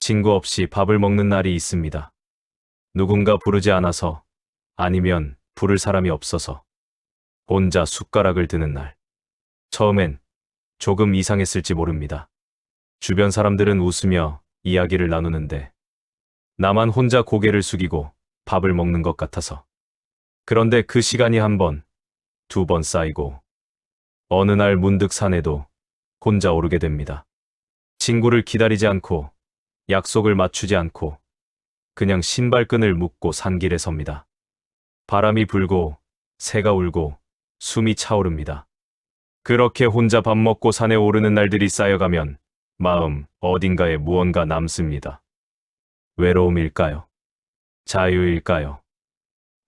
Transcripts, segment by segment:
친구 없이 밥을 먹는 날이 있습니다. 누군가 부르지 않아서, 아니면 부를 사람이 없어서 혼자 숟가락을 드는 날. 처음엔 조금 이상했을지 모릅니다. 주변 사람들은 웃으며 이야기를 나누는데 나만 혼자 고개를 숙이고 밥을 먹는 것 같아서. 그런데 그 시간이 한 번, 두 번 쌓이고 어느 날 문득 산에도 혼자 오르게 됩니다. 친구를 기다리지 않고 약속을 맞추지 않고 그냥 신발끈을 묶고 산길에 섭니다. 바람이 불고 새가 울고 숨이 차오릅니다. 그렇게 혼자 밥 먹고 산에 오르는 날들이 쌓여가면 마음 어딘가에 무언가 남습니다. 외로움일까요? 자유일까요?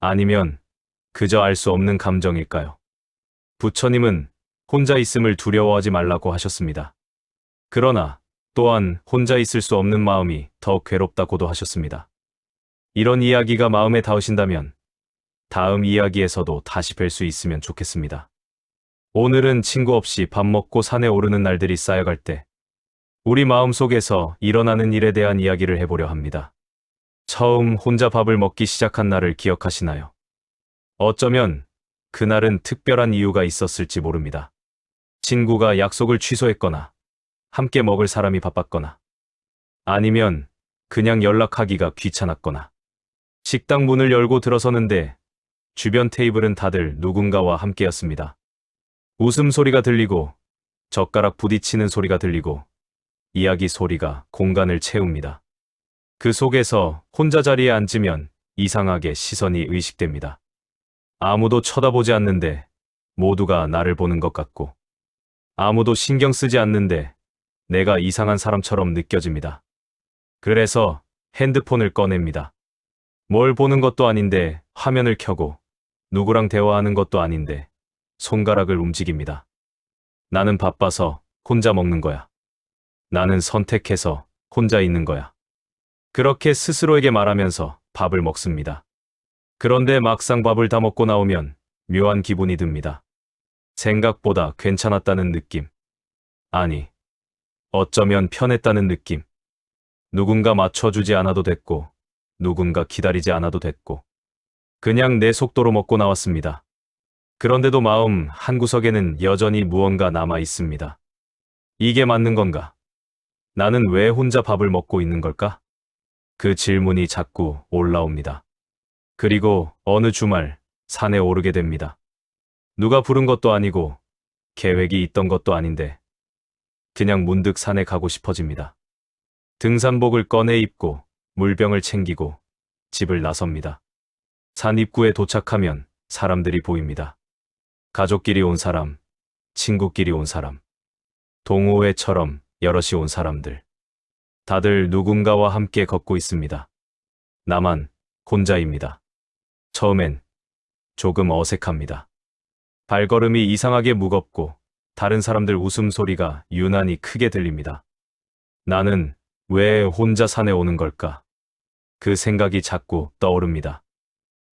아니면 그저 알 수 없는 감정일까요? 부처님은 혼자 있음을 두려워하지 말라고 하셨습니다. 그러나 또한 혼자 있을 수 없는 마음이 더 괴롭다고도 하셨습니다. 이런 이야기가 마음에 닿으신다면 다음 이야기에서도 다시 뵐 수 있으면 좋겠습니다. 오늘은 친구 없이 밥 먹고 산에 오르는 날들이 쌓여갈 때 우리 마음속에서 일어나는 일에 대한 이야기를 해보려 합니다. 처음 혼자 밥을 먹기 시작한 날을 기억하시나요? 어쩌면 그날은 특별한 이유가 있었을지 모릅니다. 친구가 약속을 취소했거나 함께 먹을 사람이 바빴거나 아니면 그냥 연락하기가 귀찮았거나 식당 문을 열고 들어서는데 주변 테이블은 다들 누군가와 함께였습니다. 웃음소리가 들리고 젓가락 부딪히는 소리가 들리고 이야기 소리가 공간을 채웁니다. 그 속에서 혼자 자리에 앉으면 이상하게 시선이 의식됩니다. 아무도 쳐다보지 않는데 모두가 나를 보는 것 같고 아무도 신경 쓰지 않는데 내가 이상한 사람처럼 느껴집니다. 그래서 핸드폰을 꺼냅니다. 뭘 보는 것도 아닌데 화면을 켜고 누구랑 대화하는 것도 아닌데 손가락을 움직입니다. 나는 바빠서 혼자 먹는 거야. 나는 선택해서 혼자 있는 거야. 그렇게 스스로에게 말하면서 밥을 먹습니다. 그런데 막상 밥을 다 먹고 나오면 묘한 기분이 듭니다. 생각보다 괜찮았다는 느낌. 아니, 어쩌면 편했다는 느낌. 누군가 맞춰주지 않아도 됐고, 누군가 기다리지 않아도 됐고, 그냥 내 속도로 먹고 나왔습니다. 그런데도 마음 한구석에는 여전히 무언가 남아 있습니다. 이게 맞는 건가? 나는 왜 혼자 밥을 먹고 있는 걸까? 그 질문이 자꾸 올라옵니다. 그리고 어느 주말 산에 오르게 됩니다. 누가 부른 것도 아니고 계획이 있던 것도 아닌데 그냥 문득 산에 가고 싶어집니다. 등산복을 꺼내 입고 물병을 챙기고 집을 나섭니다. 산 입구에 도착하면 사람들이 보입니다. 가족끼리 온 사람, 친구끼리 온 사람, 동호회처럼 여럿이 온 사람들. 다들 누군가와 함께 걷고 있습니다. 나만 혼자입니다. 처음엔 조금 어색합니다. 발걸음이 이상하게 무겁고 다른 사람들 웃음소리가 유난히 크게 들립니다. 나는 왜 혼자 산에 오는 걸까? 그 생각이 자꾸 떠오릅니다.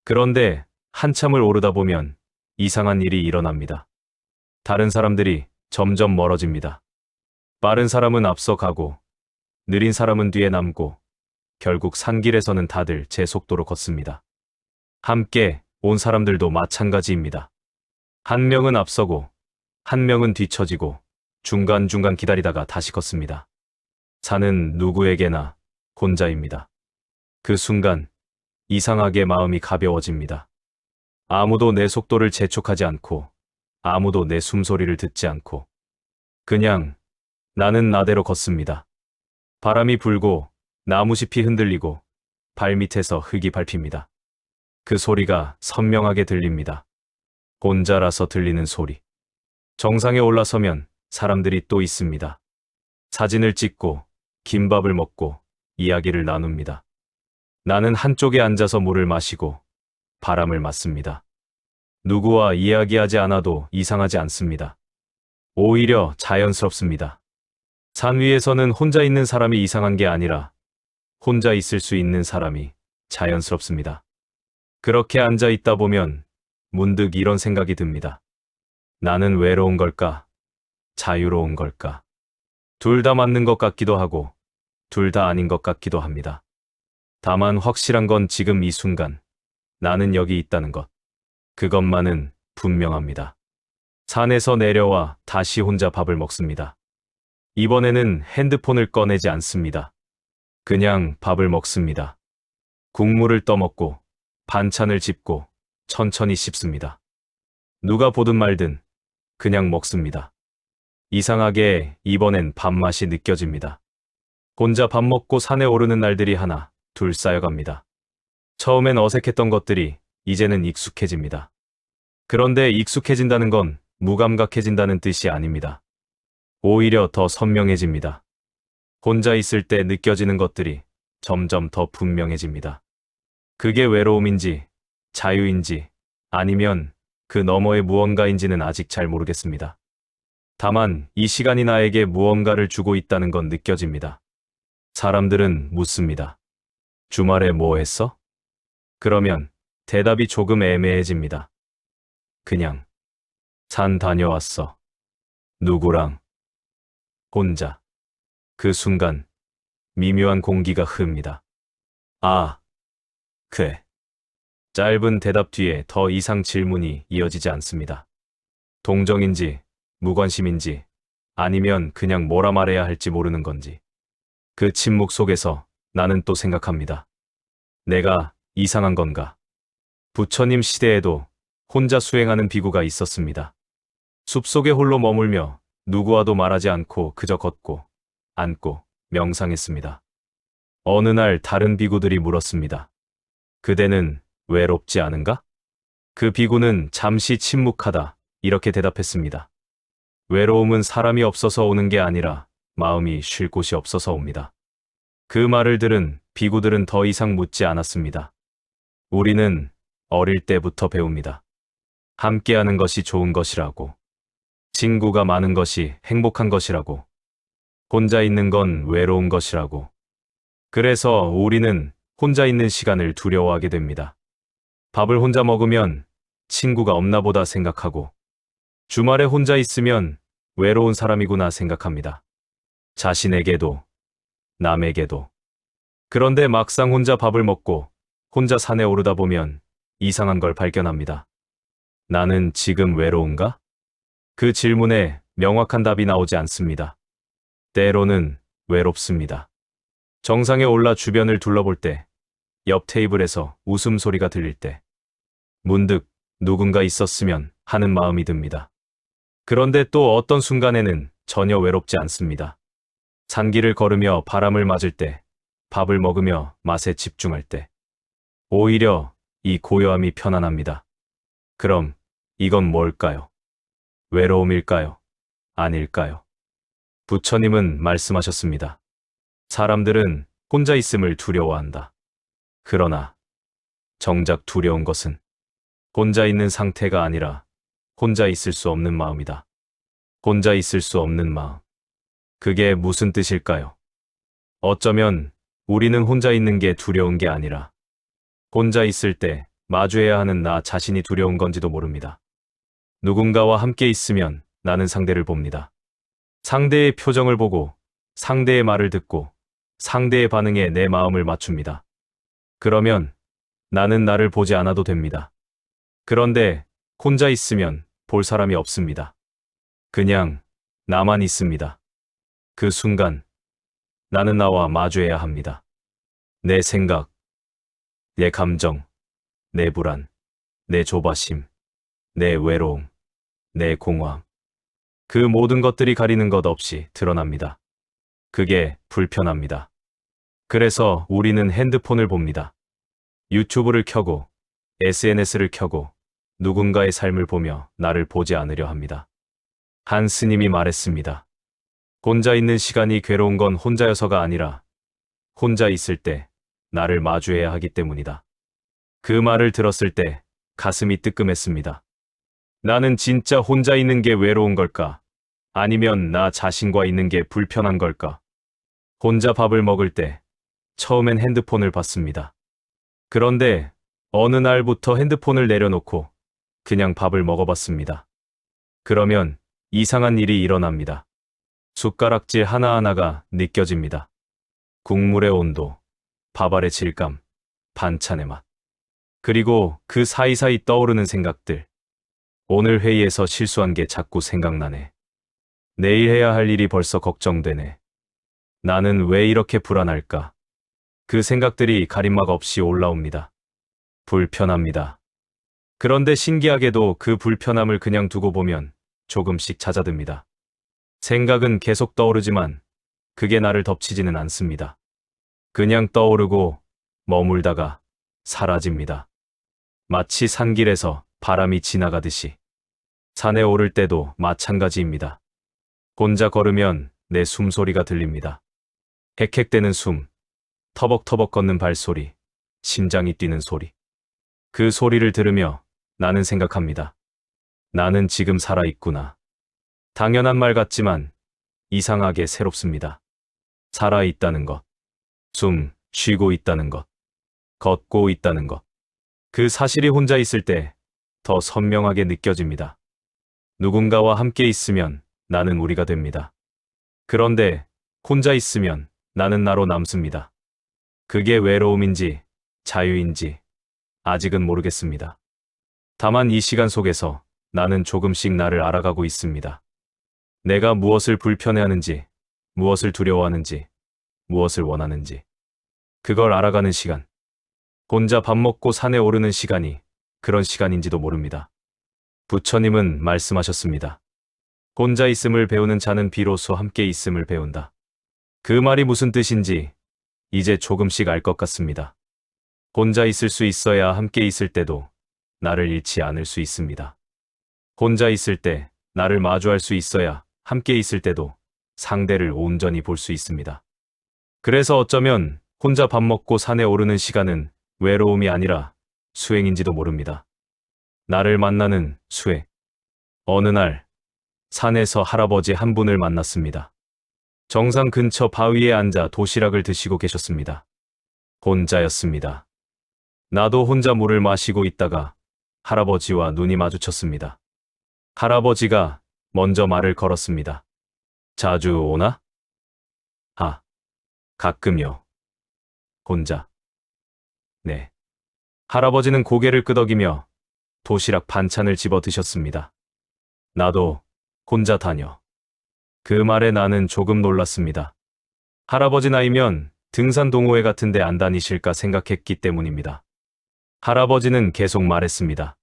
그런데 한참을 오르다 보면 이상한 일이 일어납니다. 다른 사람들이 점점 멀어집니다. 빠른 사람은 앞서 가고 느린 사람은 뒤에 남고 결국 산길에서는 다들 제 속도로 걷습니다. 함께 온 사람들도 마찬가지입니다. 한 명은 앞서고 한 명은 뒤처지고 중간중간 기다리다가 다시 걷습니다. 산은 누구에게나 혼자입니다. 그 순간 이상하게 마음이 가벼워집니다. 아무도 내 속도를 재촉하지 않고 아무도 내 숨소리를 듣지 않고 그냥 나는 나대로 걷습니다. 바람이 불고 나무잎이 흔들리고 발밑에서 흙이 밟힙니다. 그 소리가 선명하게 들립니다. 혼자라서 들리는 소리. 정상에 올라서면 사람들이 또 있습니다. 사진을 찍고 김밥을 먹고 이야기를 나눕니다. 나는 한쪽에 앉아서 물을 마시고 바람을 맞습니다. 누구와 이야기하지 않아도 이상하지 않습니다. 오히려 자연스럽습니다. 산 위에서는 혼자 있는 사람이 이상한 게 아니라 혼자 있을 수 있는 사람이 자연스럽습니다. 그렇게 앉아 있다 보면 문득 이런 생각이 듭니다. 나는 외로운 걸까? 자유로운 걸까? 둘 다 맞는 것 같기도 하고 둘 다 아닌 것 같기도 합니다. 다만 확실한 건 지금 이 순간 나는 여기 있다는 것. 그것만은 분명합니다. 산에서 내려와 다시 혼자 밥을 먹습니다. 이번에는 핸드폰을 꺼내지 않습니다. 그냥 밥을 먹습니다. 국물을 떠먹고 반찬을 짚고 천천히 씹습니다. 누가 보든 말든 그냥 먹습니다. 이상하게 이번엔 밥맛이 느껴집니다. 혼자 밥 먹고 산에 오르는 날들이 하나, 둘 쌓여갑니다. 처음엔 어색했던 것들이 이제는 익숙해집니다. 그런데 익숙해진다는 건 무감각해진다는 뜻이 아닙니다. 오히려 더 선명해집니다. 혼자 있을 때 느껴지는 것들이 점점 더 분명해집니다. 그게 외로움인지, 자유인지, 아니면 그 너머의 무언가인지는 아직 잘 모르겠습니다. 다만 이 시간이 나에게 무언가를 주고 있다는 건 느껴집니다. 사람들은 묻습니다. 주말에 뭐 했어? 그러면 대답이 조금 애매해집니다. 그냥 산 다녀왔어. 누구랑? 혼자. 그 순간 미묘한 공기가 흐릅니다. 아, 그래. 짧은 대답 뒤에 더 이상 질문이 이어지지 않습니다. 동정인지, 무관심인지, 아니면 그냥 뭐라 말해야 할지 모르는 건지. 그 침묵 속에서 나는 또 생각합니다. 내가 이상한 건가? 부처님 시대에도 혼자 수행하는 비구가 있었습니다. 숲속에 홀로 머물며 누구와도 말하지 않고 그저 걷고, 앉고, 명상했습니다. 어느 날 다른 비구들이 물었습니다. 그대는 외롭지 않은가? 그 비구는 잠시 침묵하다 이렇게 대답했습니다. 외로움은 사람이 없어서 오는 게 아니라 마음이 쉴 곳이 없어서 옵니다. 그 말을 들은 비구들은 더 이상 묻지 않았습니다. 우리는 어릴 때부터 배웁니다. 함께하는 것이 좋은 것이라고. 친구가 많은 것이 행복한 것이라고. 혼자 있는 건 외로운 것이라고. 그래서 우리는 혼자 있는 시간을 두려워하게 됩니다. 밥을 혼자 먹으면 친구가 없나 보다 생각하고, 주말에 혼자 있으면 외로운 사람이구나 생각합니다. 자신에게도, 남에게도. 그런데 막상 혼자 밥을 먹고 혼자 산에 오르다 보면 이상한 걸 발견합니다. 나는 지금 외로운가? 그 질문에 명확한 답이 나오지 않습니다. 때로는 외롭습니다. 정상에 올라 주변을 둘러볼 때, 옆 테이블에서 웃음소리가 들릴 때, 문득 누군가 있었으면 하는 마음이 듭니다. 그런데 또 어떤 순간에는 전혀 외롭지 않습니다. 산길을 걸으며 바람을 맞을 때, 밥을 먹으며 맛에 집중할 때, 오히려 이 고요함이 편안합니다. 그럼 이건 뭘까요? 외로움일까요? 아닐까요? 부처님은 말씀하셨습니다. 사람들은 혼자 있음을 두려워한다. 그러나 정작 두려운 것은 혼자 있는 상태가 아니라 혼자 있을 수 없는 마음이다. 혼자 있을 수 없는 마음. 그게 무슨 뜻일까요? 어쩌면 우리는 혼자 있는 게 두려운 게 아니라 혼자 있을 때 마주해야 하는 나 자신이 두려운 건지도 모릅니다. 누군가와 함께 있으면 나는 상대를 봅니다. 상대의 표정을 보고 상대의 말을 듣고 상대의 반응에 내 마음을 맞춥니다. 그러면 나는 나를 보지 않아도 됩니다. 그런데 혼자 있으면 볼 사람이 없습니다. 그냥 나만 있습니다. 그 순간 나는 나와 마주해야 합니다. 내 생각, 내 감정, 내 불안, 내 조바심, 내 외로움, 내 공허함. 그 모든 것들이 가리는 것 없이 드러납니다. 그게 불편합니다. 그래서 우리는 핸드폰을 봅니다. 유튜브를 켜고 SNS를 켜고 누군가의 삶을 보며 나를 보지 않으려 합니다. 한 스님이 말했습니다. 혼자 있는 시간이 괴로운 건 혼자여서가 아니라 혼자 있을 때 나를 마주해야 하기 때문이다. 그 말을 들었을 때 가슴이 뜨끔했습니다. 나는 진짜 혼자 있는 게 외로운 걸까? 아니면 나 자신과 있는 게 불편한 걸까? 혼자 밥을 먹을 때 처음엔 핸드폰을 봤습니다. 그런데 어느 날부터 핸드폰을 내려놓고 그냥 밥을 먹어봤습니다. 그러면 이상한 일이 일어납니다. 숟가락질 하나하나가 느껴집니다. 국물의 온도, 밥알의 질감, 반찬의 맛. 그리고 그 사이사이 떠오르는 생각들. 오늘 회의에서 실수한 게 자꾸 생각나네. 내일 해야 할 일이 벌써 걱정되네. 나는 왜 이렇게 불안할까? 그 생각들이 가림막 없이 올라옵니다. 불편합니다. 그런데 신기하게도 그 불편함을 그냥 두고 보면 조금씩 잦아듭니다. 생각은 계속 떠오르지만 그게 나를 덮치지는 않습니다. 그냥 떠오르고 머물다가 사라집니다. 마치 산길에서 바람이 지나가듯이. 산에 오를 때도 마찬가지입니다. 혼자 걸으면 내 숨소리가 들립니다. 헥헥대는 숨, 터벅터벅 걷는 발소리, 심장이 뛰는 소리. 그 소리를 들으며 나는 생각합니다. 나는 지금 살아있구나. 당연한 말 같지만 이상하게 새롭습니다. 살아있다는 것, 숨 쉬고 있다는 것, 걷고 있다는 것. 그 사실이 혼자 있을 때 더 선명하게 느껴집니다. 누군가와 함께 있으면 나는 우리가 됩니다. 그런데 혼자 있으면 나는 나로 남습니다. 그게 외로움인지 자유인지 아직은 모르겠습니다. 다만 이 시간 속에서 나는 조금씩 나를 알아가고 있습니다. 내가 무엇을 불편해하는지, 무엇을 두려워하는지, 무엇을 원하는지. 그걸 알아가는 시간. 혼자 밥 먹고 산에 오르는 시간이 그런 시간인지도 모릅니다. 부처님은 말씀하셨습니다. 혼자 있음을 배우는 자는 비로소 함께 있음을 배운다. 그 말이 무슨 뜻인지 이제 조금씩 알 것 같습니다. 혼자 있을 수 있어야 함께 있을 때도 나를 잃지 않을 수 있습니다. 혼자 있을 때 나를 마주할 수 있어야 함께 있을 때도 상대를 온전히 볼 수 있습니다. 그래서 어쩌면 혼자 밥 먹고 산에 오르는 시간은 외로움이 아니라 수행인지도 모릅니다. 나를 만나는 수행. 어느 날 산에서 할아버지 한 분을 만났습니다. 정상 근처 바위에 앉아 도시락을 드시고 계셨습니다. 혼자였습니다. 나도 혼자 물을 마시고 있다가 할아버지와 눈이 마주쳤습니다. 할아버지가 먼저 말을 걸었습니다. 자주 오나? 가끔요. 혼자. 네. 할아버지는 고개를 끄덕이며 도시락 반찬을 집어 드셨습니다. 나도 혼자 다녀. 그 말에 나는 조금 놀랐습니다. 할아버지 나이면 등산 동호회 같은데 안 다니실까 생각했기 때문입니다. 할아버지는 계속 말했습니다.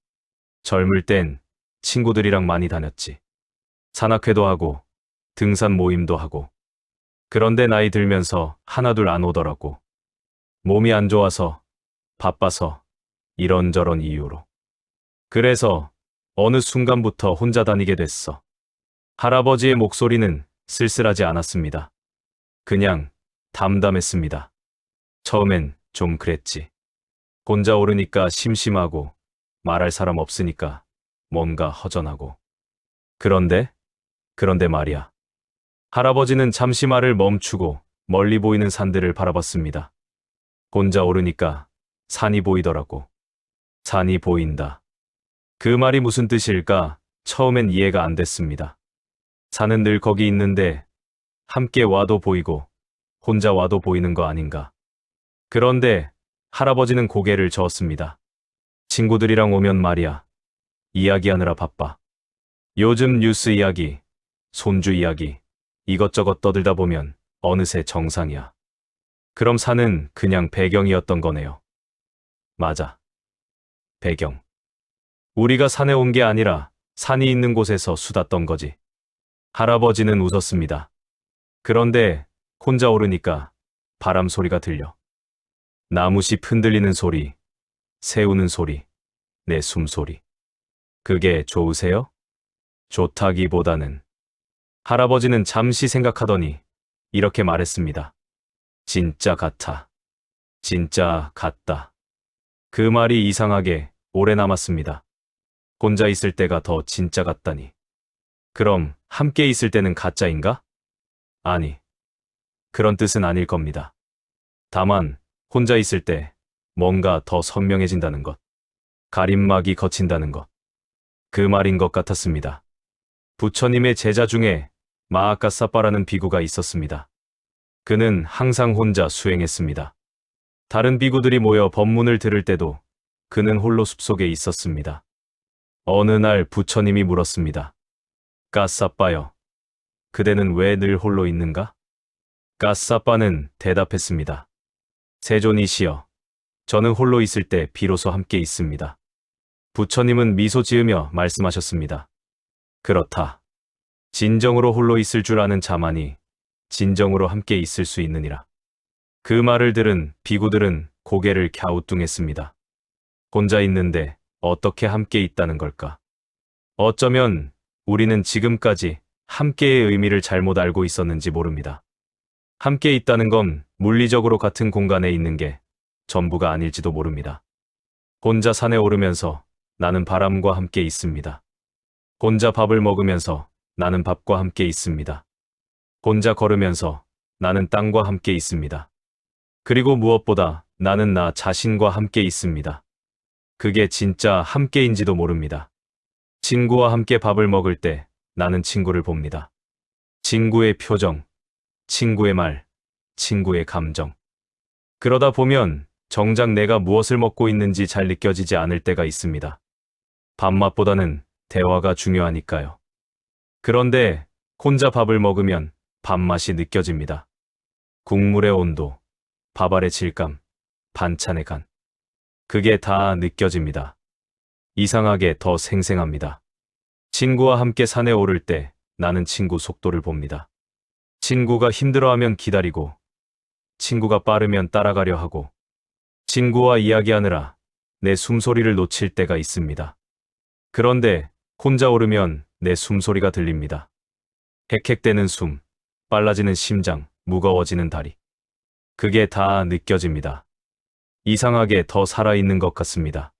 젊을 땐 친구들이랑 많이 다녔지. 산악회도 하고 등산 모임도 하고. 그런데 나이 들면서 하나둘 안 오더라고. 몸이 안 좋아서, 바빠서, 이런저런 이유로. 그래서 어느 순간부터 혼자 다니게 됐어. 할아버지의 목소리는 쓸쓸하지 않았습니다. 그냥 담담했습니다. 처음엔 좀 그랬지. 혼자 오르니까 심심하고 말할 사람 없으니까 뭔가 허전하고. 그런데 말이야. 할아버지는 잠시 말을 멈추고 멀리 보이는 산들을 바라봤습니다. 혼자 오르니까 산이 보이더라고. 산이 보인다. 그 말이 무슨 뜻일까? 처음엔 이해가 안 됐습니다. 산은 늘 거기 있는데 함께 와도 보이고 혼자 와도 보이는 거 아닌가. 그런데 할아버지는 고개를 저었습니다. 친구들이랑 오면 말이야. 이야기하느라 바빠. 요즘 뉴스 이야기, 손주 이야기, 이것저것 떠들다 보면 어느새 정상이야. 그럼 산은 그냥 배경이었던 거네요. 맞아. 배경. 우리가 산에 온 게 아니라 산이 있는 곳에서 수다떤 거지. 할아버지는 웃었습니다. 그런데 혼자 오르니까 바람 소리가 들려. 나무씨 흔들리는 소리, 새 우는 소리, 내 숨소리. 그게 좋으세요? 좋다기보다는. 할아버지는 잠시 생각하더니 이렇게 말했습니다. 진짜 같아. 진짜 같다. 그 말이 이상하게 오래 남았습니다. 혼자 있을 때가 더 진짜 같다니. 그럼 함께 있을 때는 가짜인가? 아니, 그런 뜻은 아닐 겁니다. 다만 혼자 있을 때 뭔가 더 선명해진다는 것. 가림막이 걷힌다는 것. 그 말인 것 같았습니다. 부처님의 제자 중에 마하카사빠라는 비구가 있었습니다. 그는 항상 혼자 수행했습니다. 다른 비구들이 모여 법문을 들을 때도 그는 홀로 숲속에 있었습니다. 어느 날 부처님이 물었습니다. 까싸빠요. 그대는 왜 늘 홀로 있는가? 까싸빠는 대답했습니다. 세존이시여, 저는 홀로 있을 때 비로소 함께 있습니다. 부처님은 미소 지으며 말씀하셨습니다. 그렇다. 진정으로 홀로 있을 줄 아는 자만이 진정으로 함께 있을 수 있느니라. 그 말을 들은 비구들은 고개를 갸우뚱했습니다. 혼자 있는데 어떻게 함께 있다는 걸까? 어쩌면 우리는 지금까지 함께의 의미를 잘못 알고 있었는지 모릅니다. 함께 있다는 건 물리적으로 같은 공간에 있는 게 전부가 아닐지도 모릅니다. 혼자 산에 오르면서 나는 바람과 함께 있습니다. 혼자 밥을 먹으면서 나는 밥과 함께 있습니다. 혼자 걸으면서 나는 땅과 함께 있습니다. 그리고 무엇보다 나는 나 자신과 함께 있습니다. 그게 진짜 함께인지도 모릅니다. 친구와 함께 밥을 먹을 때 나는 친구를 봅니다. 친구의 표정, 친구의 말, 친구의 감정. 그러다 보면 정작 내가 무엇을 먹고 있는지 잘 느껴지지 않을 때가 있습니다. 밥맛보다는 대화가 중요하니까요. 그런데 혼자 밥을 먹으면 밥맛이 느껴집니다. 국물의 온도, 밥알의 질감, 반찬의 간. 그게 다 느껴집니다. 이상하게 더 생생합니다. 친구와 함께 산에 오를 때 나는 친구 속도를 봅니다. 친구가 힘들어하면 기다리고, 친구가 빠르면 따라가려 하고, 친구와 이야기하느라 내 숨소리를 놓칠 때가 있습니다. 그런데 혼자 오르면 내 숨소리가 들립니다. 헥헥대는 숨, 빨라지는 심장, 무거워지는 다리. 그게 다 느껴집니다. 이상하게 더 살아있는 것 같습니다.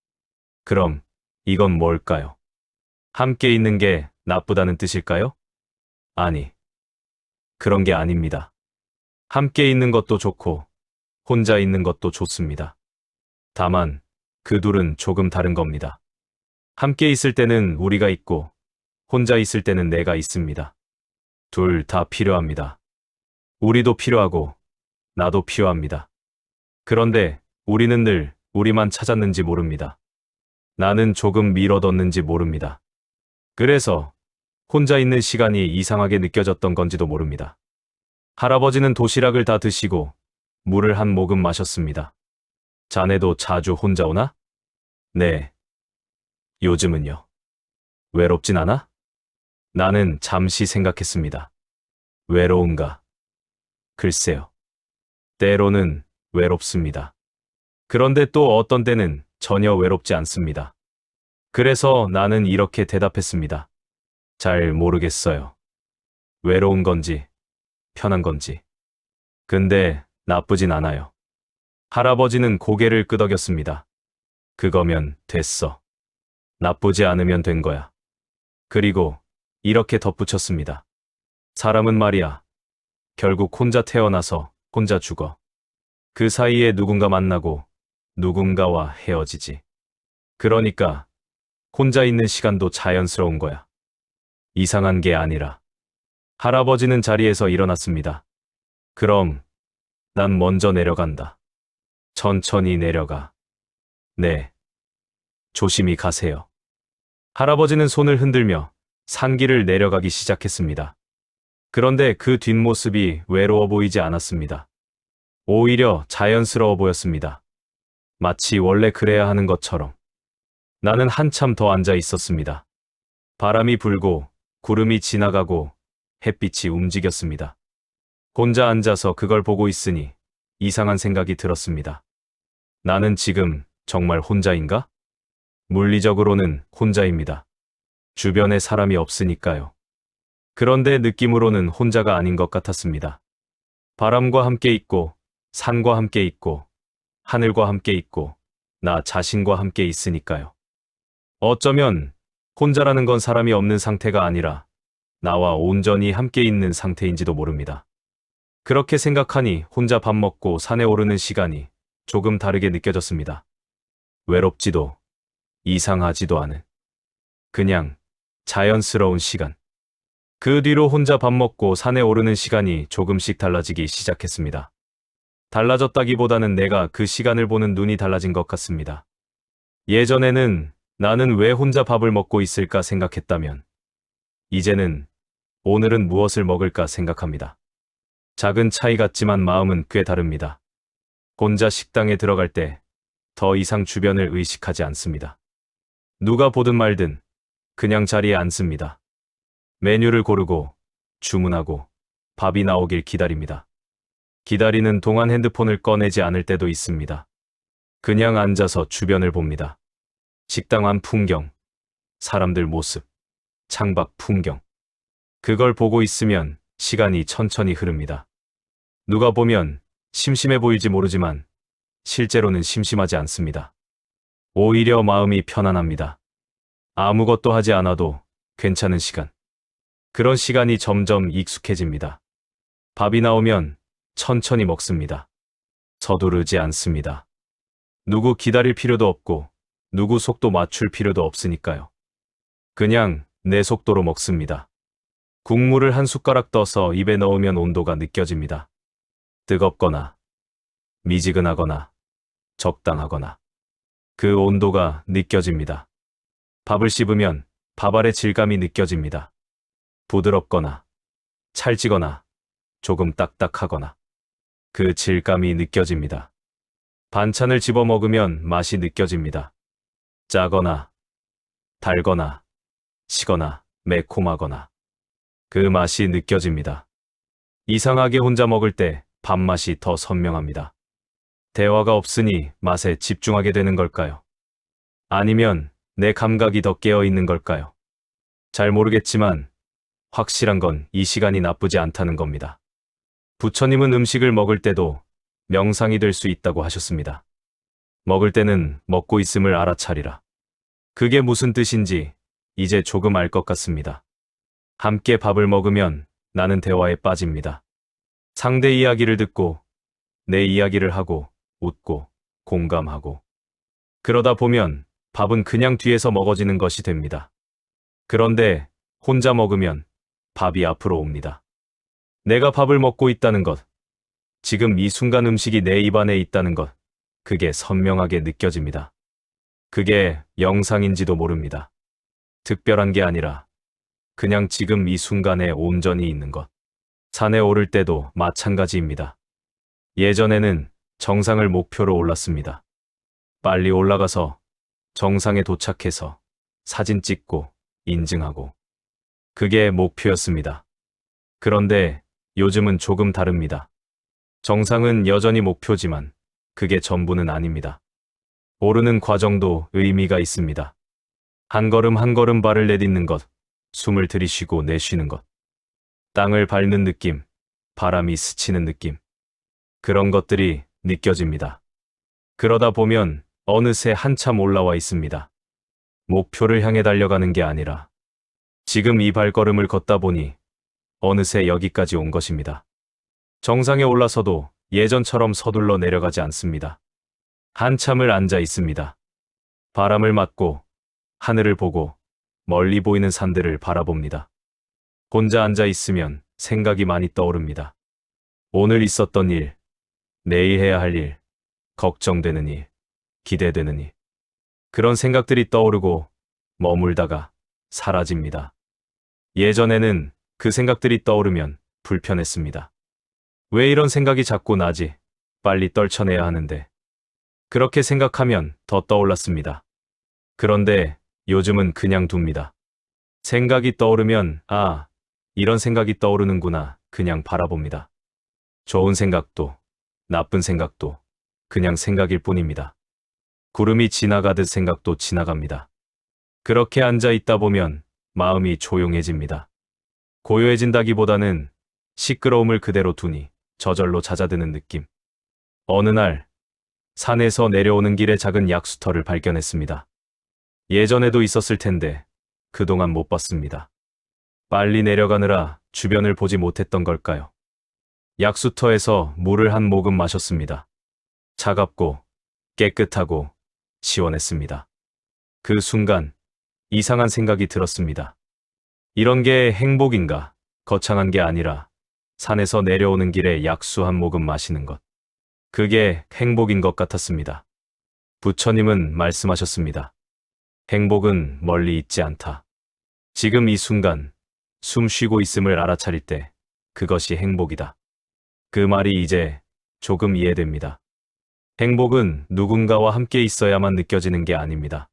그럼 이건 뭘까요? 함께 있는 게 나쁘다는 뜻일까요? 아니, 그런 게 아닙니다. 함께 있는 것도 좋고 혼자 있는 것도 좋습니다. 다만 그 둘은 조금 다른 겁니다. 함께 있을 때는 우리가 있고 혼자 있을 때는 내가 있습니다. 둘 다 필요합니다. 우리도 필요하고 나도 필요합니다. 그런데 우리는 늘 우리만 찾았는지 모릅니다. 나는 조금 미뤄뒀는지 모릅니다. 그래서 혼자 있는 시간이 이상하게 느껴졌던 건지도 모릅니다. 할아버지는 도시락을 다 드시고 물을 한 모금 마셨습니다. 자네도 자주 혼자 오나? 네. 요즘은요. 외롭진 않아? 나는 잠시 생각했습니다. 외로운가? 글쎄요. 때로는 외롭습니다. 그런데 또 어떤 때는 전혀 외롭지 않습니다. 그래서 나는 이렇게 대답했습니다. 잘 모르겠어요. 외로운 건지, 편한 건지. 근데 나쁘진 않아요. 할아버지는 고개를 끄덕였습니다. 그거면 됐어. 나쁘지 않으면 된 거야. 그리고 이렇게 덧붙였습니다. 사람은 말이야. 결국 혼자 태어나서 혼자 죽어. 그 사이에 누군가 만나고 누군가와 헤어지지. 그러니까 혼자 있는 시간도 자연스러운 거야. 이상한 게 아니라. 할아버지는 자리에서 일어났습니다. 그럼 난 먼저 내려간다. 천천히 내려가. 네. 조심히 가세요. 할아버지는 손을 흔들며 산길을 내려가기 시작했습니다. 그런데 그 뒷모습이 외로워 보이지 않았습니다. 오히려 자연스러워 보였습니다. 마치 원래 그래야 하는 것처럼. 나는 한참 더 앉아 있었습니다. 바람이 불고 구름이 지나가고 햇빛이 움직였습니다. 혼자 앉아서 그걸 보고 있으니 이상한 생각이 들었습니다. 나는 지금 정말 혼자인가? 물리적으로는 혼자입니다. 주변에 사람이 없으니까요. 그런데 느낌으로는 혼자가 아닌 것 같았습니다. 바람과 함께 있고, 산과 함께 있고, 하늘과 함께 있고, 나 자신과 함께 있으니까요. 어쩌면 혼자라는 건 사람이 없는 상태가 아니라 나와 온전히 함께 있는 상태인지도 모릅니다. 그렇게 생각하니 혼자 밥 먹고 산에 오르는 시간이 조금 다르게 느껴졌습니다. 외롭지도 이상하지도 않은 그냥 자연스러운 시간. 그 뒤로 혼자 밥 먹고 산에 오르는 시간이 조금씩 달라지기 시작했습니다. 달라졌다기보다는 내가 그 시간을 보는 눈이 달라진 것 같습니다. 예전에는 나는 왜 혼자 밥을 먹고 있을까 생각했다면, 이제는 오늘은 무엇을 먹을까 생각합니다. 작은 차이 같지만 마음은 꽤 다릅니다. 혼자 식당에 들어갈 때 더 이상 주변을 의식하지 않습니다. 누가 보든 말든 그냥 자리에 앉습니다. 메뉴를 고르고 주문하고 밥이 나오길 기다립니다. 기다리는 동안 핸드폰을 꺼내지 않을 때도 있습니다. 그냥 앉아서 주변을 봅니다. 식당 안 풍경, 사람들 모습, 창밖 풍경. 그걸 보고 있으면 시간이 천천히 흐릅니다. 누가 보면 심심해 보일지 모르지만 실제로는 심심하지 않습니다. 오히려 마음이 편안합니다. 아무것도 하지 않아도 괜찮은 시간. 그런 시간이 점점 익숙해집니다. 밥이 나오면 천천히 먹습니다. 서두르지 않습니다. 누구 기다릴 필요도 없고 누구 속도 맞출 필요도 없으니까요. 그냥 내 속도로 먹습니다. 국물을 한 숟가락 떠서 입에 넣으면 온도가 느껴집니다. 뜨겁거나 미지근하거나 적당하거나 그 온도가 느껴집니다. 밥을 씹으면 밥알의 질감이 느껴집니다. 부드럽거나 찰지거나 조금 딱딱하거나 그 질감이 느껴집니다. 반찬을 집어 먹으면 맛이 느껴집니다. 짜거나 달거나 시거나 매콤하거나 그 맛이 느껴집니다. 이상하게 혼자 먹을 때 밥맛이 더 선명합니다. 대화가 없으니 맛에 집중하게 되는 걸까요? 아니면 내 감각이 더 깨어 있는 걸까요? 잘 모르겠지만 확실한 건 이 시간이 나쁘지 않다는 겁니다. 부처님은 음식을 먹을 때도 명상이 될 수 있다고 하셨습니다. 먹을 때는 먹고 있음을 알아차리라. 그게 무슨 뜻인지 이제 조금 알 것 같습니다. 함께 밥을 먹으면 나는 대화에 빠집니다. 상대 이야기를 듣고 내 이야기를 하고 웃고 공감하고 그러다 보면 밥은 그냥 뒤에서 먹어지는 것이 됩니다. 그런데 혼자 먹으면 밥이 앞으로 옵니다. 내가 밥을 먹고 있다는 것, 지금 이 순간 음식이 내 입안에 있다는 것, 그게 선명하게 느껴집니다. 그게 영상인지도 모릅니다. 특별한 게 아니라 그냥 지금 이 순간에 온전히 있는 것. 산에 오를 때도 마찬가지입니다. 예전에는 정상을 목표로 올랐습니다. 빨리 올라가서 정상에 도착해서 사진 찍고 인증하고 그게 목표였습니다. 그런데 요즘은 조금 다릅니다. 정상은 여전히 목표지만 그게 전부는 아닙니다. 오르는 과정도 의미가 있습니다. 한 걸음 한 걸음 발을 내딛는 것, 숨을 들이쉬고 내쉬는 것, 땅을 밟는 느낌, 바람이 스치는 느낌, 그런 것들이 느껴집니다. 그러다 보면 어느새 한참 올라와 있습니다. 목표를 향해 달려가는 게 아니라 지금 이 발걸음을 걷다 보니 어느새 여기까지 온 것입니다. 정상에 올라서도 예전처럼 서둘러 내려가지 않습니다. 한참을 앉아 있습니다. 바람을 맞고 하늘을 보고 멀리 보이는 산들을 바라봅니다. 혼자 앉아 있으면 생각이 많이 떠오릅니다. 오늘 있었던 일, 내일 해야 할 일, 걱정되는 일, 기대되는 일. 그런 생각들이 떠오르고 머물다가 사라집니다. 예전에는 그 생각들이 떠오르면 불편했습니다. 왜 이런 생각이 자꾸 나지? 빨리 떨쳐내야 하는데. 그렇게 생각하면 더 떠올랐습니다. 그런데 요즘은 그냥 둡니다. 생각이 떠오르면 이런 생각이 떠오르는구나 그냥 바라봅니다. 좋은 생각도 나쁜 생각도 그냥 생각일 뿐입니다. 구름이 지나가듯 생각도 지나갑니다. 그렇게 앉아 있다 보면 마음이 조용해집니다. 고요해진다기보다는 시끄러움을 그대로 두니 저절로 잦아드는 느낌. 어느 날 산에서 내려오는 길에 작은 약수터를 발견했습니다. 예전에도 있었을 텐데 그동안 못 봤습니다. 빨리 내려가느라 주변을 보지 못했던 걸까요? 약수터에서 물을 한 모금 마셨습니다. 차갑고 깨끗하고 시원했습니다. 그 순간 이상한 생각이 들었습니다. 이런 게 행복인가? 거창한 게 아니라 산에서 내려오는 길에 약수 한 모금 마시는 것. 그게 행복인 것 같았습니다. 부처님은 말씀하셨습니다. 행복은 멀리 있지 않다. 지금 이 순간 숨 쉬고 있음을 알아차릴 때 그것이 행복이다. 그 말이 이제 조금 이해됩니다. 행복은 누군가와 함께 있어야만 느껴지는 게 아닙니다.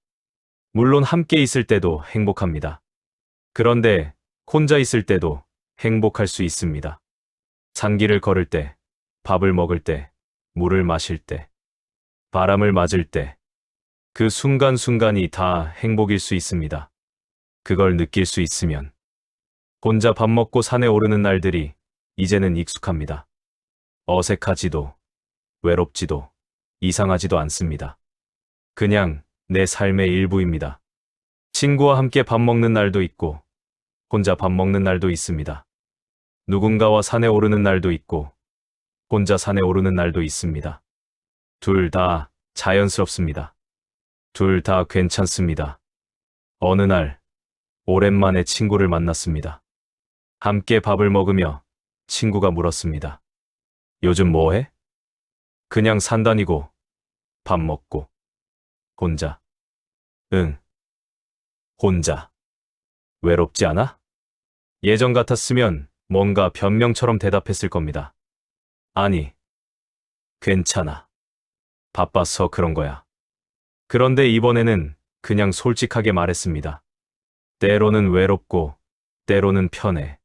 물론 함께 있을 때도 행복합니다. 그런데 혼자 있을 때도 행복할 수 있습니다. 산길을 걸을 때, 밥을 먹을 때, 물을 마실 때, 바람을 맞을 때, 그 순간순간이 다 행복일 수 있습니다. 그걸 느낄 수 있으면 혼자 밥 먹고 산에 오르는 날들이 이제는 익숙합니다. 어색하지도, 외롭지도, 이상하지도 않습니다. 그냥 내 삶의 일부입니다. 친구와 함께 밥 먹는 날도 있고, 혼자 밥 먹는 날도 있습니다. 누군가와 산에 오르는 날도 있고, 혼자 산에 오르는 날도 있습니다. 둘 다 자연스럽습니다. 둘 다 괜찮습니다. 어느 날, 오랜만에 친구를 만났습니다. 함께 밥을 먹으며 친구가 물었습니다. 요즘 뭐 해? 그냥 산 다니고, 밥 먹고, 혼자. 응, 혼자. 외롭지 않아? 예전 같았으면 뭔가 변명처럼 대답했을 겁니다. 아니, 괜찮아. 바빠서 그런 거야. 그런데 이번에는 그냥 솔직하게 말했습니다. 때로는 외롭고, 때로는 편해.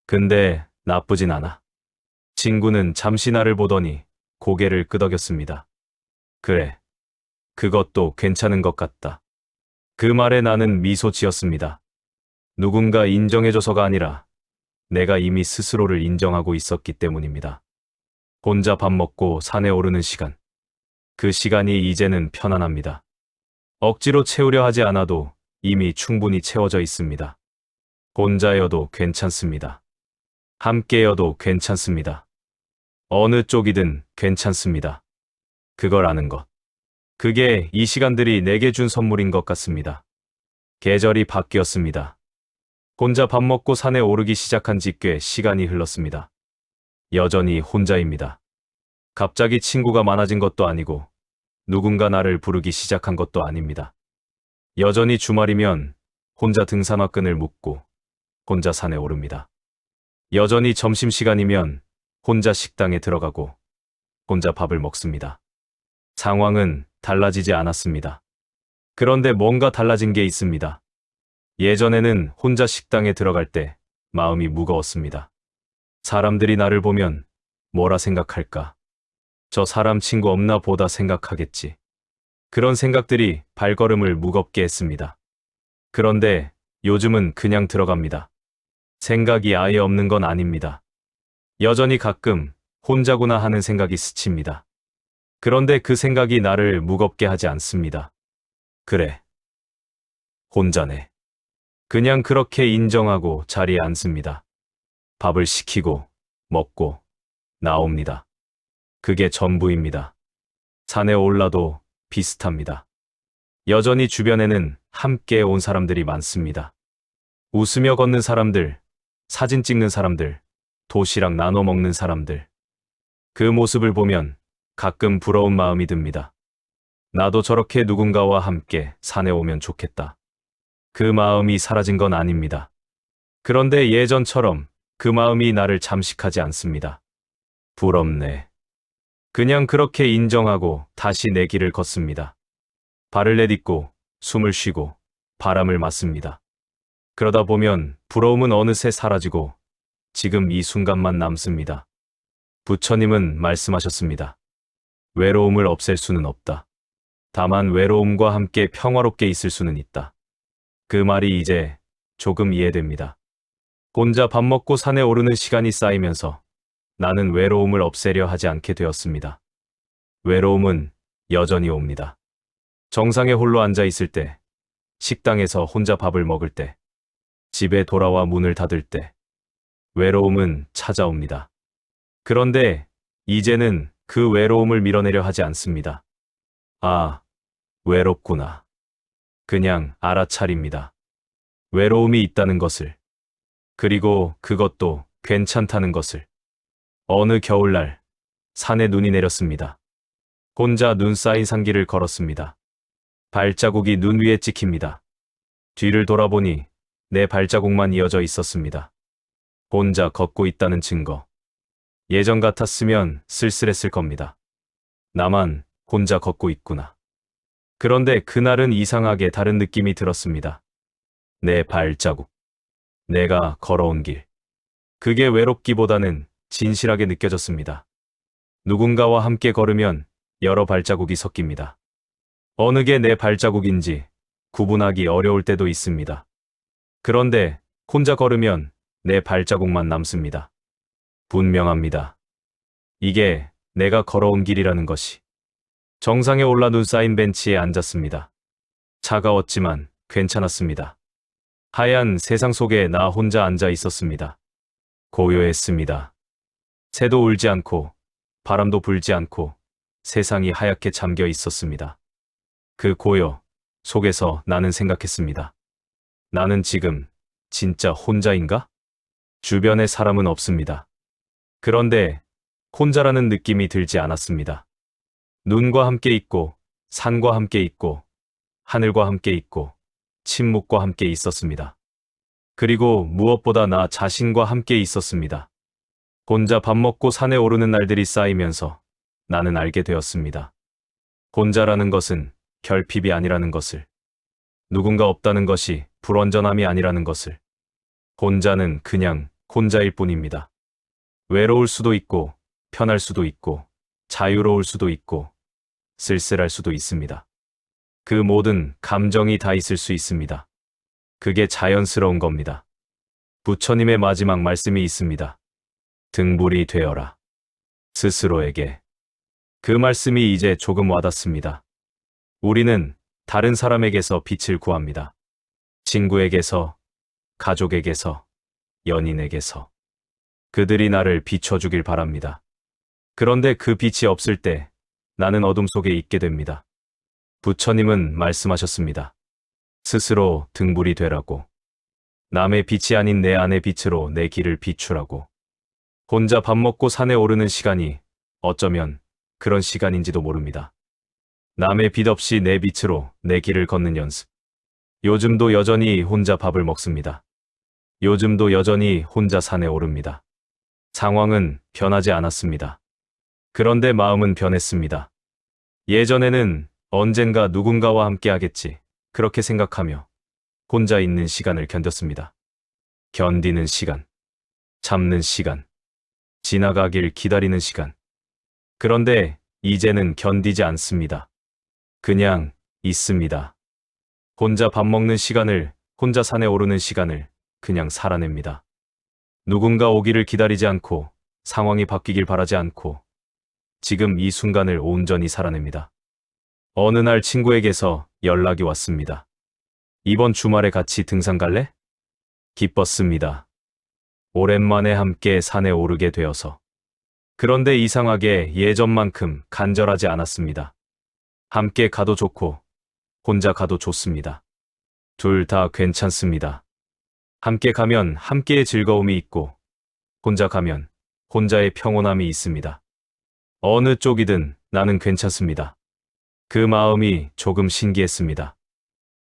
근데 나쁘진 않아. 친구는 잠시 나를 보더니 고개를 끄덕였습니다. 그래, 그것도 괜찮은 것 같다. 그 말에 나는 미소 지었습니다. 누군가 인정해줘서가 아니라 내가 이미 스스로를 인정하고 있었기 때문입니다. 혼자 밥 먹고 산에 오르는 시간. 그 시간이 이제는 편안합니다. 억지로 채우려 하지 않아도 이미 충분히 채워져 있습니다. 혼자여도 괜찮습니다. 함께여도 괜찮습니다. 어느 쪽이든 괜찮습니다. 그걸 아는 것. 그게 이 시간들이 내게 준 선물인 것 같습니다. 계절이 바뀌었습니다. 혼자 밥 먹고 산에 오르기 시작한 지 꽤 시간이 흘렀습니다. 여전히 혼자입니다. 갑자기 친구가 많아진 것도 아니고 누군가 나를 부르기 시작한 것도 아닙니다. 여전히 주말이면 혼자 등산화끈을 묶고 혼자 산에 오릅니다. 여전히 점심시간이면 혼자 식당에 들어가고 혼자 밥을 먹습니다. 상황은 달라지지 않았습니다. 그런데 뭔가 달라진 게 있습니다. 예전에는 혼자 식당에 들어갈 때 마음이 무거웠습니다. 사람들이 나를 보면 뭐라 생각할까? 저 사람 친구 없나 보다 생각하겠지. 그런 생각들이 발걸음을 무겁게 했습니다. 그런데 요즘은 그냥 들어갑니다. 생각이 아예 없는 건 아닙니다. 여전히 가끔 혼자구나 하는 생각이 스칩니다. 그런데 그 생각이 나를 무겁게 하지 않습니다. 그래, 혼자네. 그냥 그렇게 인정하고 자리에 앉습니다. 밥을 시키고 먹고 나옵니다. 그게 전부입니다. 산에 올라도 비슷합니다. 여전히 주변에는 함께 온 사람들이 많습니다. 웃으며 걷는 사람들, 사진 찍는 사람들, 도시락 나눠 먹는 사람들. 그 모습을 보면 가끔 부러운 마음이 듭니다. 나도 저렇게 누군가와 함께 산에 오면 좋겠다. 그 마음이 사라진 건 아닙니다. 그런데 예전처럼 그 마음이 나를 잠식하지 않습니다. 부럽네. 그냥 그렇게 인정하고 다시 내 길을 걷습니다. 발을 내딛고 숨을 쉬고 바람을 맞습니다. 그러다 보면 부러움은 어느새 사라지고 지금 이 순간만 남습니다. 부처님은 말씀하셨습니다. 외로움을 없앨 수는 없다. 다만 외로움과 함께 평화롭게 있을 수는 있다. 그 말이 이제 조금 이해됩니다. 혼자 밥 먹고 산에 오르는 시간이 쌓이면서 나는 외로움을 없애려 하지 않게 되었습니다. 외로움은 여전히 옵니다. 정상에 홀로 앉아 있을 때, 식당에서 혼자 밥을 먹을 때, 집에 돌아와 문을 닫을 때, 외로움은 찾아옵니다. 그런데 이제는 그 외로움을 밀어내려 하지 않습니다. 아, 외롭구나. 그냥 알아차립니다. 외로움이 있다는 것을. 그리고 그것도 괜찮다는 것을. 어느 겨울날 산에 눈이 내렸습니다. 혼자 눈 쌓인 산길을 걸었습니다. 발자국이 눈 위에 찍힙니다. 뒤를 돌아보니 내 발자국만 이어져 있었습니다. 혼자 걷고 있다는 증거. 예전 같았으면 쓸쓸했을 겁니다. 나만 혼자 걷고 있구나. 그런데 그날은 이상하게 다른 느낌이 들었습니다. 내 발자국. 내가 걸어온 길. 그게 외롭기보다는 진실하게 느껴졌습니다. 누군가와 함께 걸으면 여러 발자국이 섞입니다. 어느 게 내 발자국인지 구분하기 어려울 때도 있습니다. 그런데 혼자 걸으면 내 발자국만 남습니다. 분명합니다. 이게 내가 걸어온 길이라는 것이. 정상에 올라 눈 쌓인 벤치에 앉았습니다. 차가웠지만 괜찮았습니다. 하얀 세상 속에 나 혼자 앉아 있었습니다. 고요했습니다. 새도 울지 않고 바람도 불지 않고 세상이 하얗게 잠겨 있었습니다. 그 고요 속에서 나는 생각했습니다. 나는 지금 진짜 혼자인가? 주변에 사람은 없습니다. 그런데 혼자라는 느낌이 들지 않았습니다. 눈과 함께 있고 산과 함께 있고 하늘과 함께 있고 침묵과 함께 있었습니다. 그리고 무엇보다 나 자신과 함께 있었습니다. 혼자 밥 먹고 산에 오르는 날들이 쌓이면서 나는 알게 되었습니다. 혼자라는 것은 결핍이 아니라는 것을. 누군가 없다는 것이 불완전함이 아니라는 것을. 혼자는 그냥 혼자일 뿐입니다. 외로울 수도 있고 편할 수도 있고 자유로울 수도 있고 쓸쓸할 수도 있습니다. 그 모든 감정이 다 있을 수 있습니다. 그게 자연스러운 겁니다. 부처님의 마지막 말씀이 있습니다. 등불이 되어라. 스스로에게. 그 말씀이 이제 조금 와닿습니다. 우리는 다른 사람에게서 빛을 구합니다. 친구에게서, 가족에게서, 연인에게서. 그들이 나를 비춰주길 바랍니다. 그런데 그 빛이 없을 때 나는 어둠 속에 있게 됩니다. 부처님은 말씀하셨습니다. 스스로 등불이 되라고. 남의 빛이 아닌 내 안의 빛으로 내 길을 비추라고. 혼자 밥 먹고 산에 오르는 시간이 어쩌면 그런 시간인지도 모릅니다. 남의 빛 없이 내 빛으로 내 길을 걷는 연습. 요즘도 여전히 혼자 밥을 먹습니다. 요즘도 여전히 혼자 산에 오릅니다. 상황은 변하지 않았습니다. 그런데 마음은 변했습니다. 예전에는 언젠가 누군가와 함께 하겠지. 그렇게 생각하며 혼자 있는 시간을 견뎠습니다. 견디는 시간, 참는 시간, 지나가길 기다리는 시간. 그런데 이제는 견디지 않습니다. 그냥 있습니다. 혼자 밥 먹는 시간을, 혼자 산에 오르는 시간을 그냥 살아냅니다. 누군가 오기를 기다리지 않고 상황이 바뀌길 바라지 않고 지금 이 순간을 온전히 살아냅니다. 어느 날 친구에게서 연락이 왔습니다. 이번 주말에 같이 등산 갈래? 기뻤습니다. 오랜만에 함께 산에 오르게 되어서. 그런데 이상하게 예전만큼 간절하지 않았습니다. 함께 가도 좋고 혼자 가도 좋습니다. 둘 다 괜찮습니다. 함께 가면 함께의 즐거움이 있고 혼자 가면 혼자의 평온함이 있습니다. 어느 쪽이든 나는 괜찮습니다. 그 마음이 조금 신기했습니다.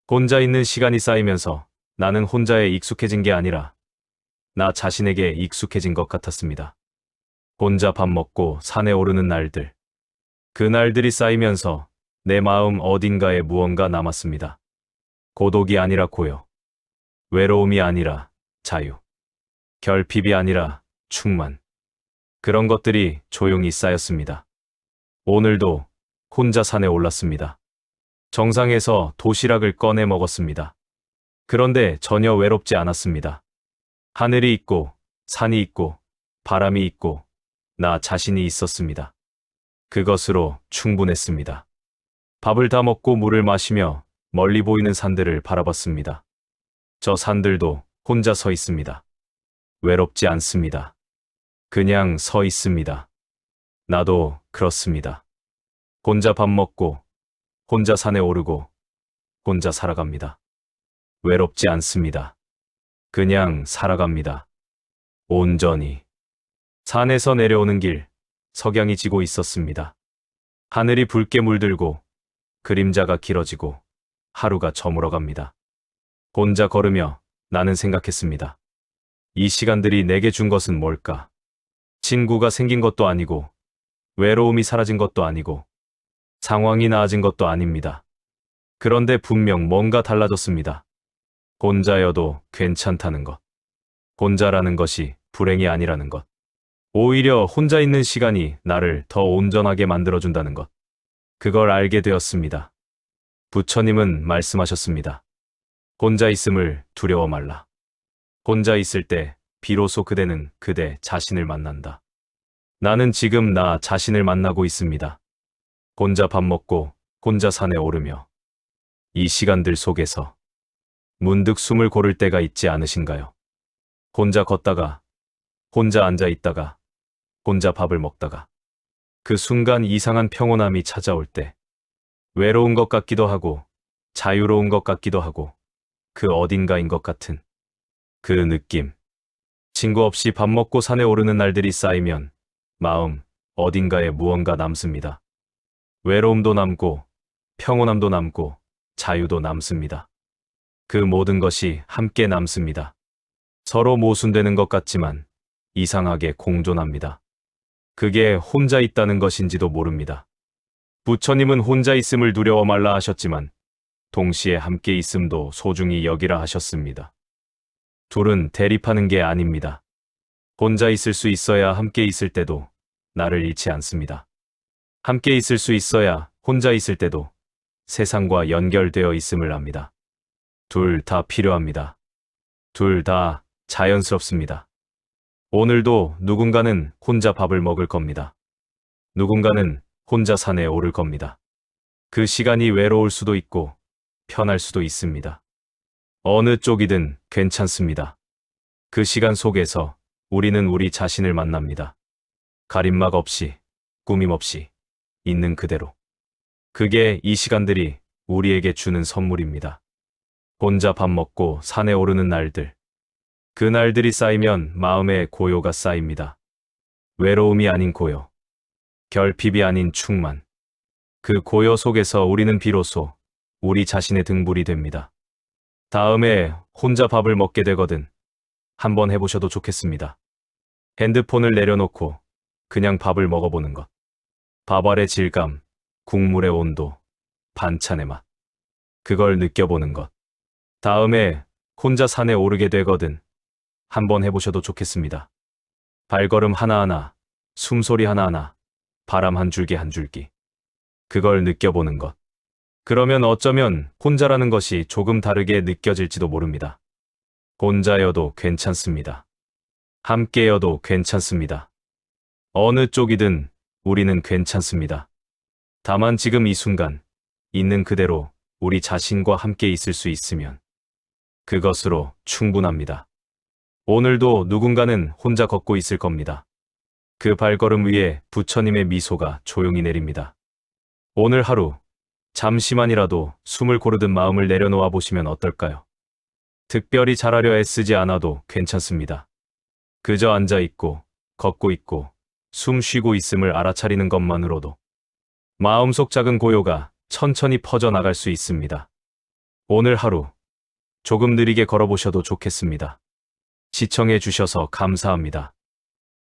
혼자 있는 시간이 쌓이면서 나는 혼자에 익숙해진 게 아니라 나 자신에게 익숙해진 것 같았습니다. 혼자 밥 먹고 산에 오르는 날들. 그 날들이 쌓이면서 내 마음 어딘가에 무언가 남았습니다. 고독이 아니라 고요. 외로움이 아니라 자유. 결핍이 아니라 충만. 그런 것들이 조용히 쌓였습니다. 오늘도 혼자 산에 올랐습니다. 정상에서 도시락을 꺼내 먹었습니다. 그런데 전혀 외롭지 않았습니다. 하늘이 있고 산이 있고 바람이 있고 나 자신이 있었습니다. 그것으로 충분했습니다. 밥을 다 먹고 물을 마시며 멀리 보이는 산들을 바라봤습니다. 저 산들도 혼자 서 있습니다. 외롭지 않습니다. 그냥 서 있습니다. 나도 그렇습니다. 혼자 밥 먹고 혼자 산에 오르고 혼자 살아갑니다. 외롭지 않습니다. 그냥 살아갑니다. 온전히. 산에서 내려오는 길, 석양이 지고 있었습니다. 하늘이 붉게 물들고 그림자가 길어지고 하루가 저물어갑니다. 혼자 걸으며 나는 생각했습니다. 이 시간들이 내게 준 것은 뭘까? 친구가 생긴 것도 아니고 외로움이 사라진 것도 아니고 상황이 나아진 것도 아닙니다. 그런데 분명 뭔가 달라졌습니다. 혼자여도 괜찮다는 것. 혼자라는 것이 불행이 아니라는 것. 오히려 혼자 있는 시간이 나를 더 온전하게 만들어준다는 것. 그걸 알게 되었습니다. 부처님은 말씀하셨습니다. 혼자 있음을 두려워 말라. 혼자 있을 때 비로소 그대는 그대 자신을 만난다. 나는 지금 나 자신을 만나고 있습니다. 혼자 밥 먹고 혼자 산에 오르며 이 시간들 속에서 문득 숨을 고를 때가 있지 않으신가요? 혼자 걷다가, 혼자 앉아 있다가, 혼자 밥을 먹다가 그 순간 이상한 평온함이 찾아올 때 외로운 것 같기도 하고 자유로운 것 같기도 하고 그 어딘가인 것 같은 그 느낌. 친구 없이 밥 먹고 산에 오르는 날들이 쌓이면 마음 어딘가에 무언가 남습니다. 외로움도 남고 평온함도 남고 자유도 남습니다. 그 모든 것이 함께 남습니다. 서로 모순되는 것 같지만 이상하게 공존합니다. 그게 혼자 있다는 것인지도 모릅니다. 부처님은 혼자 있음을 두려워 말라 하셨지만 동시에 함께 있음도 소중히 여기라 하셨습니다. 둘은 대립하는 게 아닙니다. 혼자 있을 수 있어야 함께 있을 때도 나를 잃지 않습니다. 함께 있을 수 있어야 혼자 있을 때도 세상과 연결되어 있음을 압니다. 둘 다 필요합니다. 둘 다 자연스럽습니다. 오늘도 누군가는 혼자 밥을 먹을 겁니다. 누군가는 혼자 산에 오를 겁니다. 그 시간이 외로울 수도 있고 편할 수도 있습니다. 어느 쪽이든 괜찮습니다. 그 시간 속에서 우리는 우리 자신을 만납니다. 가림막 없이, 꾸밈 없이, 있는 그대로. 그게 이 시간들이 우리에게 주는 선물입니다. 혼자 밥 먹고 산에 오르는 날들. 그 날들이 쌓이면 마음에 고요가 쌓입니다. 외로움이 아닌 고요. 결핍이 아닌 충만. 그 고요 속에서 우리는 비로소 우리 자신의 등불이 됩니다. 다음에 혼자 밥을 먹게 되거든 한번 해보셔도 좋겠습니다. 핸드폰을 내려놓고 그냥 밥을 먹어보는 것. 밥알의 질감, 국물의 온도, 반찬의 맛. 그걸 느껴보는 것. 다음에 혼자 산에 오르게 되거든 한번 해보셔도 좋겠습니다. 발걸음 하나하나, 숨소리 하나하나, 바람 한 줄기 한 줄기. 그걸 느껴보는 것. 그러면 어쩌면 혼자라는 것이 조금 다르게 느껴질지도 모릅니다. 혼자여도 괜찮습니다. 함께여도 괜찮습니다. 어느 쪽이든 우리는 괜찮습니다. 다만 지금 이 순간, 있는 그대로 우리 자신과 함께 있을 수 있으면 그것으로 충분합니다. 오늘도 누군가는 혼자 걷고 있을 겁니다. 그 발걸음 위에 부처님의 미소가 조용히 내립니다. 오늘 하루 잠시만이라도 숨을 고르듯 마음을 내려놓아 보시면 어떨까요? 특별히 잘하려 애쓰지 않아도 괜찮습니다. 그저 앉아 있고, 걷고 있고, 숨 쉬고 있음을 알아차리는 것만으로도 마음속 작은 고요가 천천히 퍼져나갈 수 있습니다. 오늘 하루 조금 느리게 걸어보셔도 좋겠습니다. 시청해 주셔서 감사합니다.